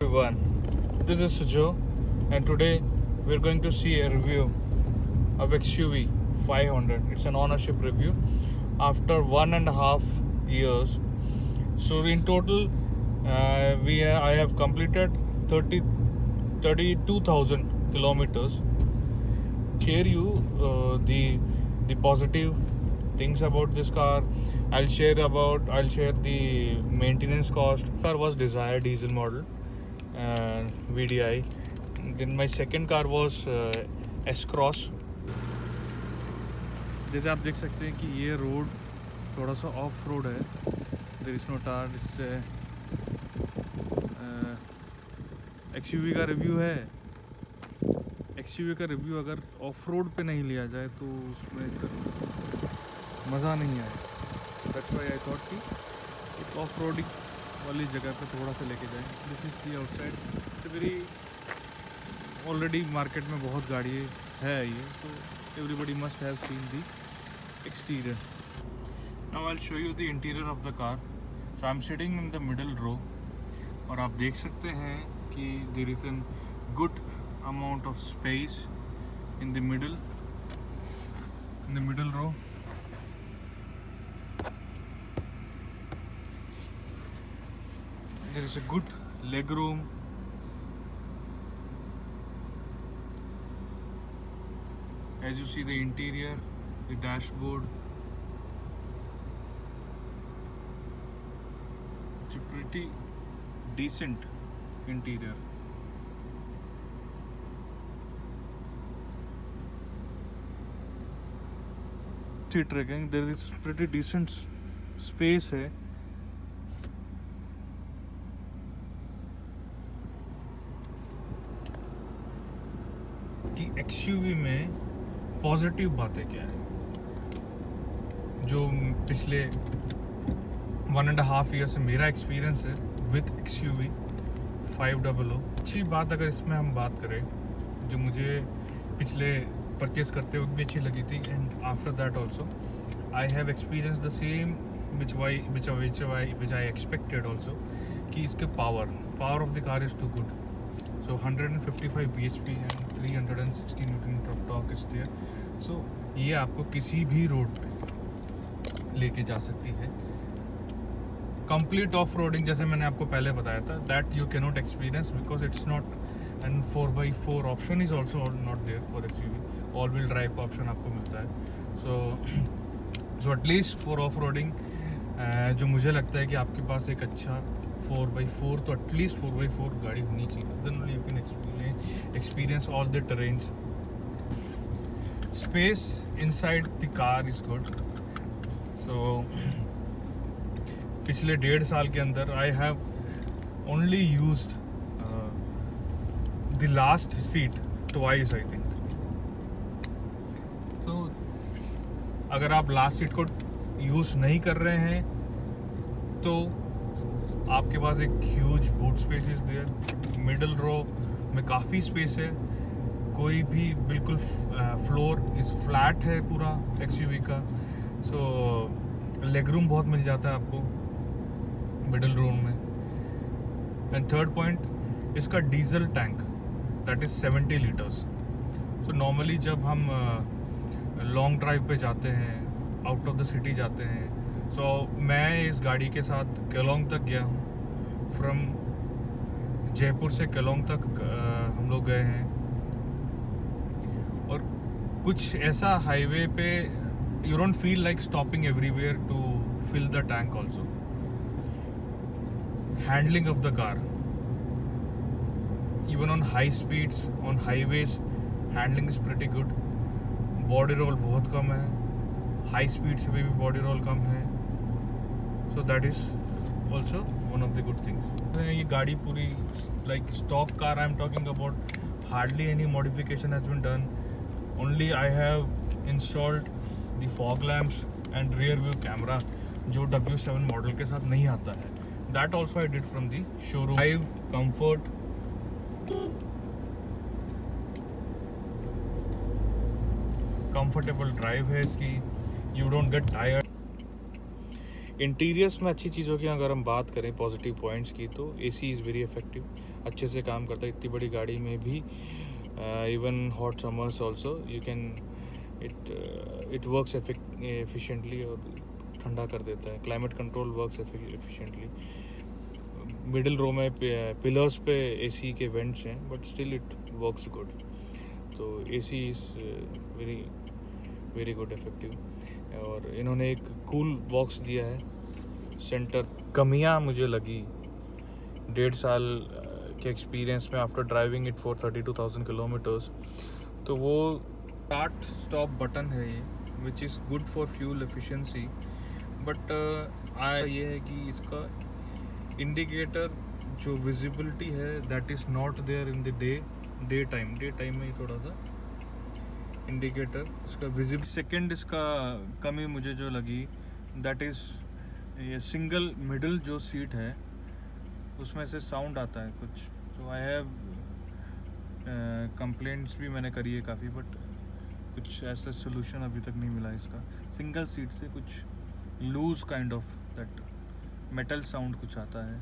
Everyone, this is Sujo, and today we're going to see a review of XUV 500. It's an ownership review after 1.5 years. So in total, I have completed 32,000 kilometers. Share you the positive things about this car. I'll share the maintenance cost. Car was Desire diesel model and VDI. Then my second car was S-Cross. जैसे आप देख सकते हैं कि ये road थोड़ा सा of road है. देयर इज नो टार. इससे XUV का रिव्यू है. XUV का रिव्यू अगर ऑफ रोड पे नहीं लिया जाए तो उसमें मज़ा नहीं आए. दैट्स व्हाई आई थॉट कि एक ऑफ रोडिंग वाली जगह पे थोड़ा सा लेके जाएं. This is the outside. तो मेरी ऑलरेडी मार्केट में बहुत गाड़ी है ये, तो everybody must have seen the exterior. Now I will show you the interior of the car. So I am sitting in the middle row और आप देख सकते हैं कि there is an good amount of space in the middle row. There is a good leg room. As you see the interior, the dashboard, it's a pretty decent interior. Seat रखेंगे. There is pretty decent space है. कि XUV में positive बातें क्या है जो पिछले 1.5 year से मेरा एक्सपीरियंस है विथ XUV 500. अच्छी बात अगर इसमें हम बात करें जो मुझे पिछले परचेस करते वक्त भी अच्छी लगी थी, and after that also I have experience the same which I expected also, कि इसके power of the car is too good. So 155 bhp and 360 Newton of torque is there. So ये आपको किसी भी रोड पे लेके जा सकती है. कंप्लीट ऑफ रोडिंग जैसे मैंने आपको पहले बताया था, that you can not experience because it's not. And 4x4 option is also not there for XUV. All wheel drive का ऑप्शन आपको मिलता है. So at least for off roading जो मुझे लगता है कि आपके पास एक अच्छा 4x4 तो एटलीस्ट 4x4 गाड़ी होनी चाहिए. Then only you can experience all the terrains. Space inside the car is good. So पिछले 1.5 साल के अंदर I have only used the last seat twice I think. तो अगर आप लास्ट सीट को यूज़ नहीं कर रहे हैं तो आपके पास एक huge boot space is there. Middle row में काफ़ी स्पेस है. कोई भी बिल्कुल फ्लोर इस फ्लैट है पूरा XUV का. सो लेग रूम बहुत मिल जाता है आपको मिडल रो में. एंड थर्ड पॉइंट, इसका diesel tank that is 70 litres. So normally जब हम लॉन्ग ड्राइव पे जाते हैं, आउट ऑफ द सिटी जाते हैं, सो मैं इस गाड़ी के साथ केलोंग तक गया हूँ. फ्रॉम जयपुर से केलोंग तक हम लोग गए हैं. और कुछ ऐसा हाईवे पे you don't feel like stopping everywhere to fill the tank also. Handling of the car even on high speeds on highways, handling is pretty good. Body roll बहुत कम है. हाई स्पीड से भी बॉडी रोल कम है. So that is also one of the good things. ये गाड़ी पूरी like stock car I am talking about. Hardly any modification has been done. Only I have installed the fog lamps and rear view camera जो W7 model के साथ नहीं आता है. That also I did from the showroom. Drive comfort, comfortable drive है इसकी. You don't get tired. Interiors में अच्छी चीज़ों की अगर हम बात करें पॉजिटिव पॉइंट्स की, तो एसी इज़ वेरी इफेक्टिव, अच्छे से काम करता है इतनी बड़ी गाड़ी में भी। Even hot summers also you can it works efficiently और ठंडा कर देता है। Climate control works efficiently. Middle row में पिलर्स पे एसी के वेंट्स हैं, but still it works good. तो AC is very very good effective. और इन्होंने एक कूल बॉक्स दिया है सेंटर। कमियां मुझे लगी 1.5 साल के एक्सपीरियंस में after driving it for 32,000 kilometres, तो वो स्टार्ट स्टॉप बटन है ये, which is good for fuel efficiency. But ये है कि इसका इंडिकेटर जो विजिबिलिटी है that is not there in the day time में ही थोड़ा सा इंडिकेटर इसका विजिबल। सेकंड इसका कमी मुझे जो लगी दैट इज़ ये सिंगल मिडल जो सीट है उसमें से साउंड आता है कुछ। तो आई हैव कंप्लेंट्स भी मैंने करी है काफ़ी, बट कुछ ऐसा सोल्यूशन अभी तक नहीं मिला इसका। सिंगल सीट से कुछ loose kind of that metal sound कुछ आता है।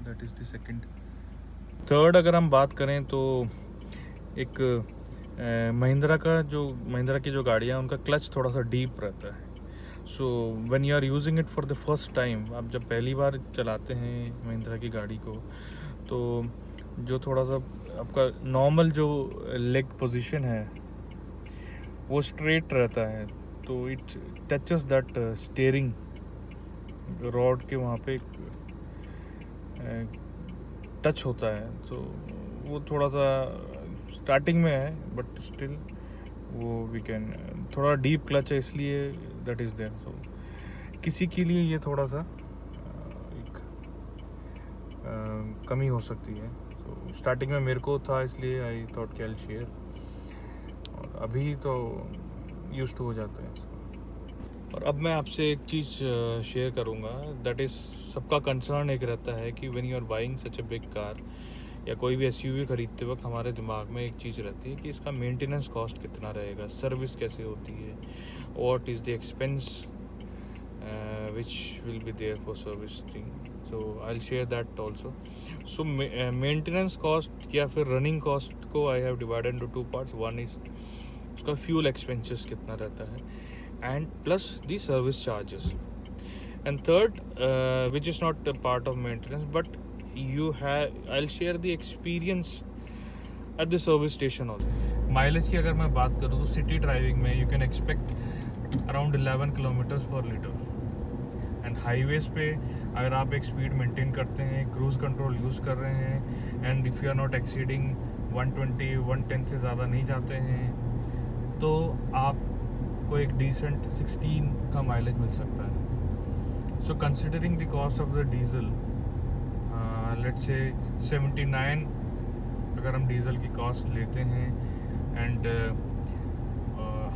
That is the second. Third अगर हम बात करें तो एक महिंद्रा की जो गाड़ियाँ हैं उनका क्लच थोड़ा सा डीप रहता है। So when you are using it for the first time, आप जब पहली बार चलाते हैं महिंद्रा की गाड़ी को, तो जो थोड़ा सा आपका नॉर्मल जो लेग पोजीशन है वो स्ट्रेट रहता है, तो it touches that steering rod के वहाँ पे एक टच होता है। तो वो थोड़ा सा स्टार्टिंग में है, बट स्टिल वो वी कैन थोड़ा डीप क्लच है इसलिए दैट इज़ देयर। सो किसी के लिए ये थोड़ा सा एक कमी हो सकती है। तो स्टार्टिंग में मेरे को था, इसलिए आई थॉट कि आई विल शेयर, और अभी तो यूज्ड टू हो जाते हैं। और अब मैं आपसे एक चीज़ शेयर करूँगा, दैट इज़ सबका कंसर्न एक रहता है कि when you are buying such a big car या कोई भी एसयूवी खरीदते वक्त हमारे दिमाग में एक चीज़ रहती है कि इसका मेंटेनेंस कॉस्ट कितना रहेगा, सर्विस कैसे होती है, what is the expense which will be there for servicing. So I will share that also. So maintenance cost या फिर रनिंग कॉस्ट को I have divided into 2 parts. One is उसका fuel expenses कितना रहता है, and plus the service charges, and third which is not a part of maintenance, but I'll share the experience at the service station also. Mileage की अगर मैं बात करूँ तो सिटी ड्राइविंग में you can expect around 11 kilometres पर litre, and highways पे अगर आप एक स्पीड मेंटेन करते हैं, क्रूज कंट्रोल यूज़ कर रहे हैं, and if you are not exceeding 120-110 से ज़्यादा नहीं जाते हैं, तो आप को एक डिसेंट 16 का माइलेज मिल सकता है। So considering the cost of the diesel, let's say 79 अगर हम डीजल की कॉस्ट लेते हैं, एंड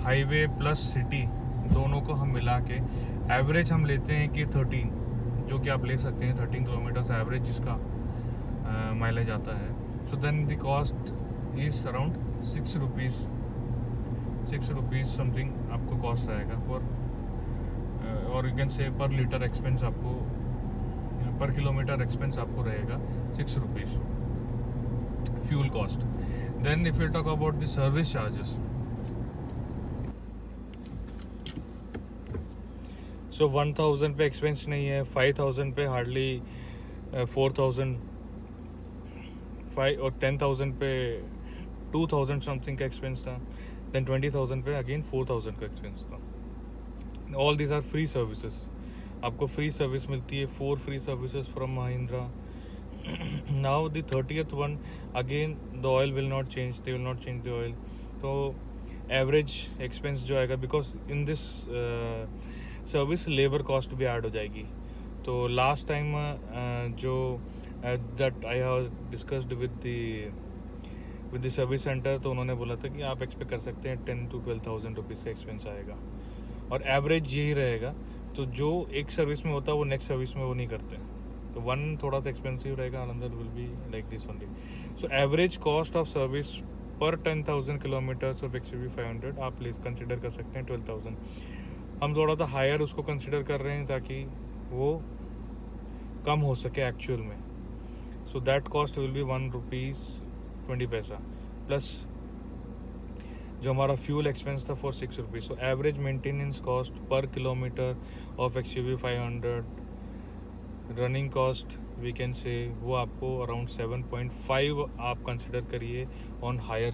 हाईवे प्लस सिटी दोनों को हम मिला के एवरेज हम लेते हैं कि 13, जो कि आप ले सकते हैं 13 किलोमीटर्स एवरेज जिसका माइलेज आता है। So then the cost is around 6 rupees something आपको कॉस्ट आएगा फॉर, और you can say per litre expense आपको, पर किलोमीटर एक्सपेंस आपको रहेगा 6 rupees fuel cost. Then if you talk about the service charges, so 1000 पे एक्सपेंस नहीं है, 5000 पे हार्डली 4000, 5 और 10,000 पे 2000 समथिंग का एक्सपेंस था, देन 20,000 पे अगेन 4000 का एक्सपेंस था। All these are free services, आपको फ्री सर्विस मिलती है, 4 free services from Mahindra. Now the 30th one again the oil will not change, they will not change the oil. तो average expense जो आएगा, because in this service labour cost भी add हो जाएगी। तो लास्ट टाइम जो that I have discussed with the service centre, तो उन्होंने बोला था कि आप एक्सपेक्ट कर सकते हैं 10 to 12,000 रुपीज़ का एक्सपेंस आएगा, और एवरेज यही रहेगा। तो जो एक सर्विस में होता है वो नेक्स्ट सर्विस में वो नहीं करते, तो वन थोड़ा सा एक्सपेंसिव रहेगा, another will be like this only. So average cost of service पर 10,000 किलोमीटर्स ऑफ XUV 500 आप कंसिडर कर सकते हैं 12,000। हम थोड़ा सा हायर उसको कंसिडर कर रहे हैं ताकि वो कम हो सके एक्चुअल में. So that cost will be ₹1.20 plus जो हमारा फ्यूल एक्सपेंस था for ₹6. So average maintenance cost per kilometre of XUV 500 running cost we can say वो आपको अराउंड 7.5 आप कंसिडर करिए ऑन हायर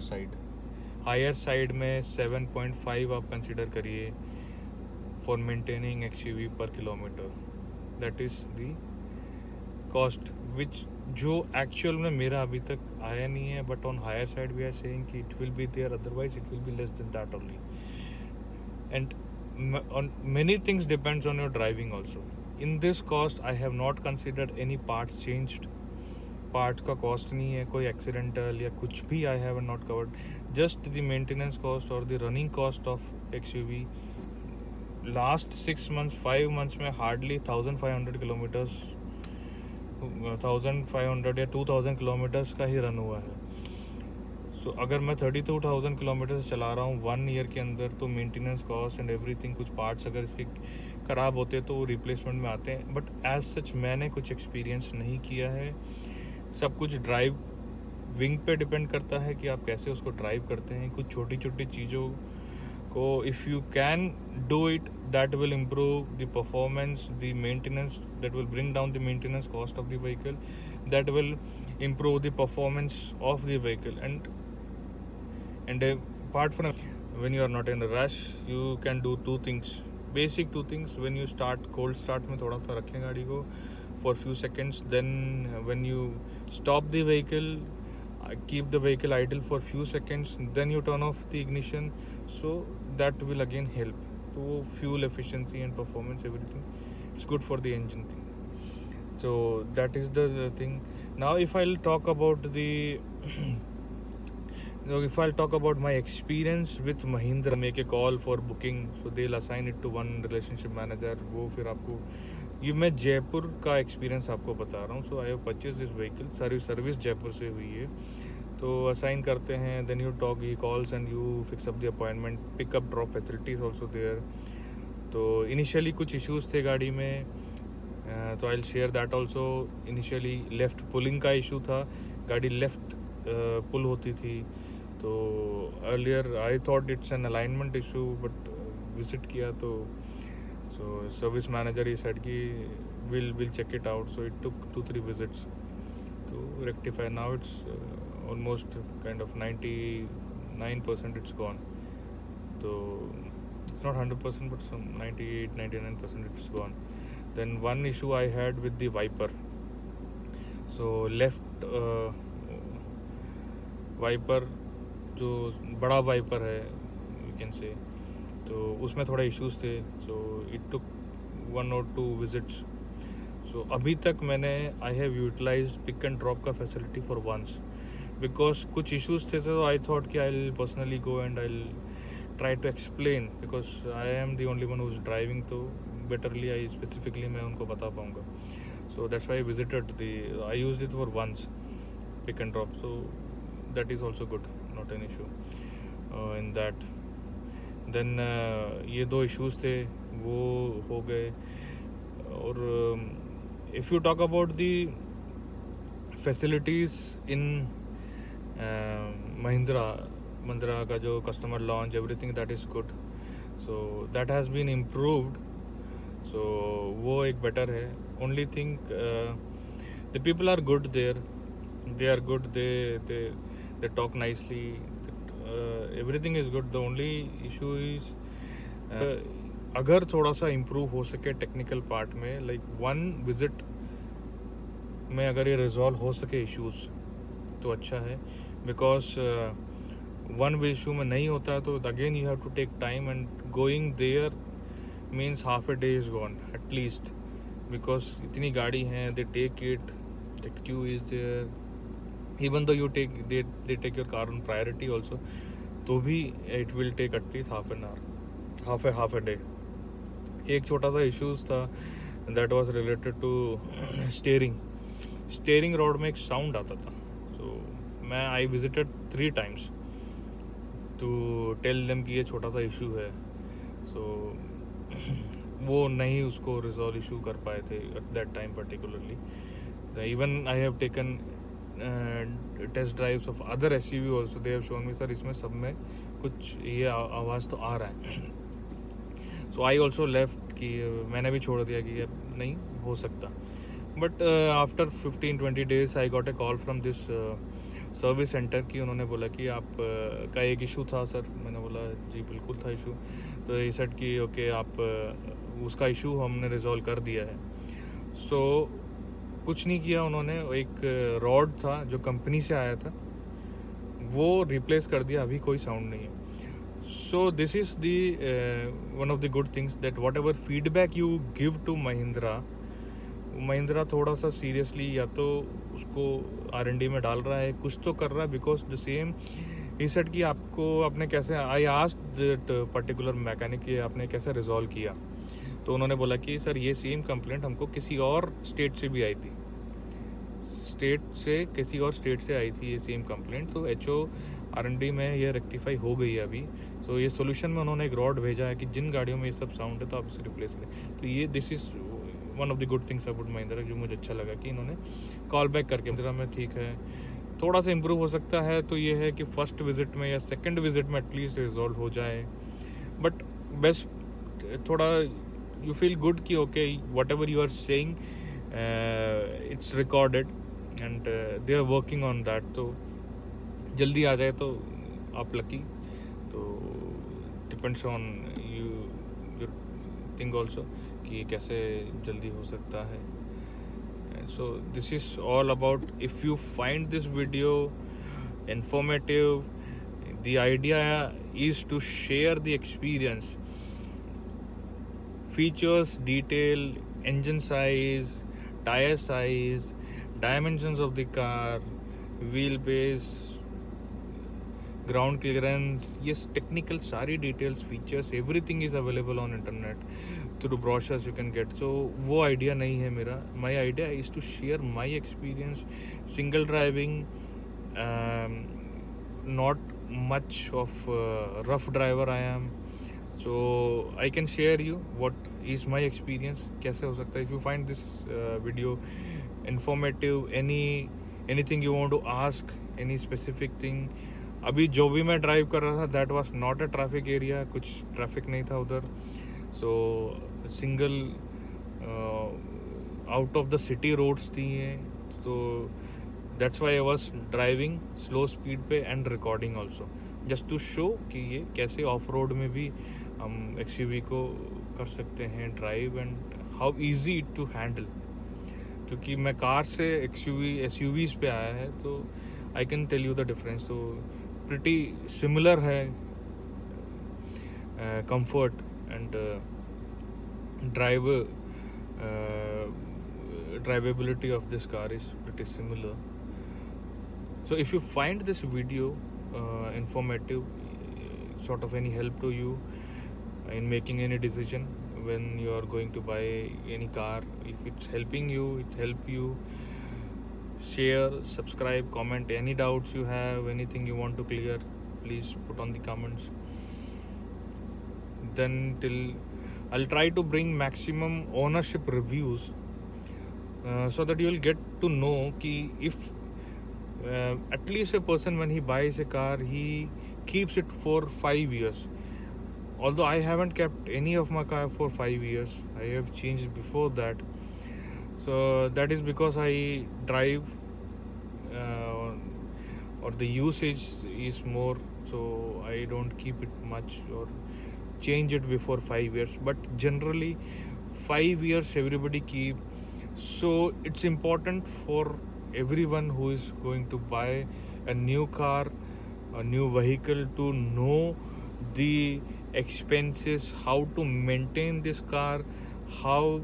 साइड में 7.5 आप कंसिडर करिए फॉर मेंटेनिंग XUV पर kilometer. That is the cost which जो एक्चुअल में मेरा अभी तक आया नहीं है, but on higher side we are saying कि it will be there, otherwise it will be less than that only. And on many things depends on your driving also. In this cost I have not considered any parts changed. Part का cost नहीं है, कोई accidental या कुछ भी I have not covered. Just the maintenance cost और the running cost of XUV लास्ट 6 months 5 months में हार्डली 1500 किलोमीटर्स 1500 या 2000 किलोमीटर्स का ही रन हुआ है. सो अगर मैं 32,000 किलोमीटर से चला रहा हूँ 1 ईयर के अंदर, तो मेंटेनेंस कॉस्ट एंड एवरीथिंग, कुछ पार्ट्स अगर इसके ख़राब होते तो रिप्लेसमेंट में आते हैं. बट एज सच मैंने कुछ एक्सपीरियंस नहीं किया है. सब कुछ ड्राइव विंग पे डिपेंड करता है कि आप कैसे उसको ड्राइव करते हैं. कुछ छोटी छोटी चीज़ों को if you can do it, that will improve the performance, the maintenance, that will bring down the maintenance cost of the vehicle, that will improve the performance of the vehicle. And apart from, when you are not in a rush, you can do two things, basic two things. When you start cold start में थोड़ा सा रखें गाड़ी को for few seconds, then when you stop the vehicle, keep the vehicle idle for few seconds, then you turn off the ignition, so that will again help to fuel efficiency and performance, everything. It's good for the engine thing. So that is the thing. Now if I'll talk about my experience with Mahindra, make a call for booking, so they'll assign it to one relationship manager. वो फिर आपको, ये मैं जयपुर का experience आपको बता रहा हूँ. So I have purchase this vehicle, service Jaipur से हुई है. तो असाइन करते हैं, then you talk, he calls and you fix up the appointment. Pickup drop facilities also there. तो इनिशियली कुछ इश्यूज़ थे गाड़ी में, तो I will share that also. Initially left pulling का इशू था, गाड़ी लेफ़्ट पुल होती थी. तो earlier I thought it's an alignment issue, but visit किया तो सर्विस मैनेजर ही सेड कि will check it out. So it took 2-3 visits to rectify. Now it's almost kind of 99% it's gone. So it's not 100%, but some 98-99% it's gone. Then one issue I had with the wiper. So left wiper, जो बड़ा wiper है you can से, तो उसमें थोड़ा issues थे. So it took 1 or 2 visits. So अभी तक मैंने I have utilize pick and drop का फैसिलिटी फॉर वंस, बिकॉज कुछ इश्यूज थे. तो आई थॉट कि I will personally go and I will try to explain, because I am the only one who is driving. तो betterly I specifically मैं उनको बता पाऊँगा. So that's why I visited I used it for once pick and drop. So that is also good, not an issue in that. Then ये 2 issues थे वो हो गए. और if you talk about the facilities in Mahindra का जो customer launch, everything that is good. So that has been improved. So वो एक better है. Only thing the people are good there. They are good. They talk nicely. Everything is good. The only issue is अगर थोड़ा सा improve हो सके technical part में, like 1 visit में अगर ये रिजॉल्व हो सके इश्यूज तो अच्छा है. बिकॉज 1 इशू में नहीं होता है तो again you have to take time, and going there means half a day is gone at least. Because इतनी गाड़ी हैं, they take it, that queue is there. Even though they take your car on priority also, तो भी it will take at least half an hour, half a day. एक छोटा सा issues था, that was related to steering rod में एक sound आता था. So I visited 3 times to tell them कि ये छोटा सा issue है. So वो नहीं उसको रिजॉल्व इशू कर पाए थे at that time particularly. Even I have taken test drives of other SUV also. They have shown me sir इसमें सब में कुछ ये आवाज़ तो आ रहा है. सो आई ऑल्सो लेफ्ट कि मैंने भी छोड़ दिया कि नहीं हो सकता. But after 15-20 days I got a call from this service centre कि उन्होंने बोला कि आप का एक इशू था सर. मैंने बोला जी बिल्कुल था इशू. तो ये सेट कि ओके आप उसका इशू हमने रिजॉल्व कर दिया है. सो कुछ नहीं किया उन्होंने. एक रॉड था जो कंपनी से आया था वो रिप्लेस कर दिया. अभी कोई साउंड नहीं है. So this is the one of the good things that whatever feedback you give to Mahindra थोड़ा सा सीरियसली या तो उसको R&D में डाल रहा है, कुछ तो कर रहा है. Because the same he said कि आपको आपने कैसे, I asked that particular mechanic कि आपने कैसे रिजॉल्व किया. तो उन्होंने बोला कि सर ये सेम कंप्लेंट हमको किसी और स्टेट से भी आई थी. किसी और स्टेट से आई थी ये सेम कंप्लेंट. तो HO R&D में ये रेक्टिफाई हो गई है अभी. तो ये सोल्यूशन में उन्होंने एक रॉड भेजा है कि जिन गाड़ियों में ये सब साउंड है तो आप इसे रिप्लेस करें. तो ये this is one of the good things about Mahindra जो मुझे अच्छा लगा कि इन्होंने कॉल बैक करके महिंद्रा में ठीक है थोड़ा सा इम्प्रूव हो सकता है. तो ये है कि फर्स्ट विजिट में या सेकंड विजिट में एटलीस्ट रिजॉल्व हो जाए. बट बेस्ट थोड़ा यू फील गुड कि okay whatever you are saying it's recorded and they are working on that. तो जल्दी आ जाए तो आप लकी. तो depends on you think also कि कैसे जल्दी हो सकता है. So this is all about. If you find this video informative, the idea is to share the experience, features, detail, engine size, tire size, dimensions of the car, wheelbase, ground clearance. Yes, technical सारी details, features, everything is available on internet. Through brochures you can get. So वो idea नहीं है मेरा. My idea is to share my experience, single driving, not much of rough driver I am. So I can share you what is my experience. कैसे हो सकता है. If you find this video informative, anything you want to ask, any specific thing. अभी जो भी मैं drive कर रहा था that was not a traffic area. कुछ ट्रैफिक नहीं था उधर. So single out of the city roads थी ये. तो that's why I was driving slow speed पे and recording also just to show कि ये कैसे ऑफ रोड में भी हम XUV को कर सकते हैं drive and how easy to handle. क्योंकि मैं कार से SUVs पे आया है तो I can tell you the difference. तो प्रिटी सिमिलर है comfort and drivability of this car is pretty similar. So if you find this video informative, sort of any help to you in making any decision when you are going to buy any car, if it's helping you, it help you, share, subscribe, comment. Any doubts you have, anything you want to clear, please put on the comments. Then I'll try to bring maximum ownership reviews so that you will get to know ki if at least a person when he buys a car he keeps it for 5 years. Although I haven't kept any of my car for 5 years, I have changed before that. So that is because I drive or the usage is more, so I don't keep it much or change it before 5 years. But generally 5 years everybody keep. So it's important for everyone who is going to buy a new car, a new vehicle, to know the expenses, how to maintain this car, how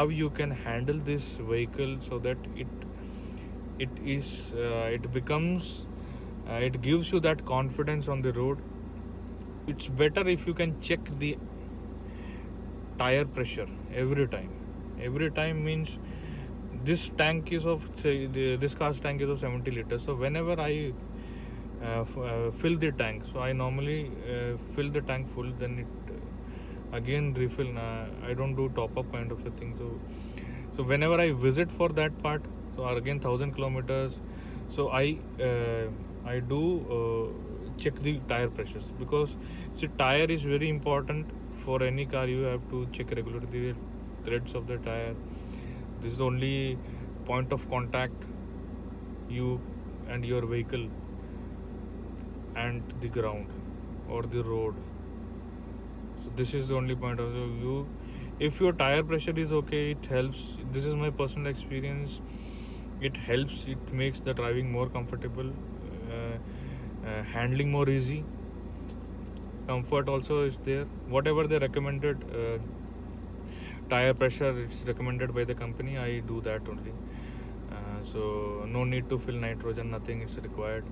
you can handle this vehicle so that it gives you that confidence on the road. It's better if you can check the tire pressure every time means this tank is of this car's tank is of 70 liters. So whenever I fill the tank, so I normally fill the tank full, then again refill. I don't do top up kind of a thing. So whenever I visit for that part, so again 1,000 kilometers, so I do check the tire pressures, because see, tire is very important for any car. You have to check regularly the threads of the tire. This is the only point of contact you and your vehicle and the ground or the road. So this is the only point of view. If your tire pressure is okay, it helps. This is my personal experience. It helps. It makes the driving more comfortable, handling more easy. Comfort also is there. Whatever they recommended tire pressure, it's recommended by the company, I do that only. So no need to fill nitrogen, nothing is required.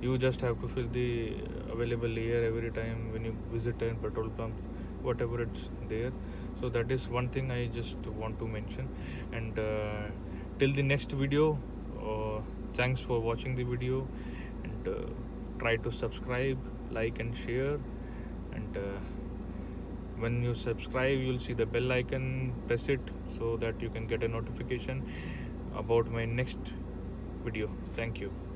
You just have to fill the available air every time when you visit a petrol pump, whatever it's there. So that is one thing I just want to mention. And till the next video, thanks for watching the video, and try to subscribe, like and share. And when you subscribe, you'll see the bell icon. Press it so that you can get a notification about my next video. Thank you.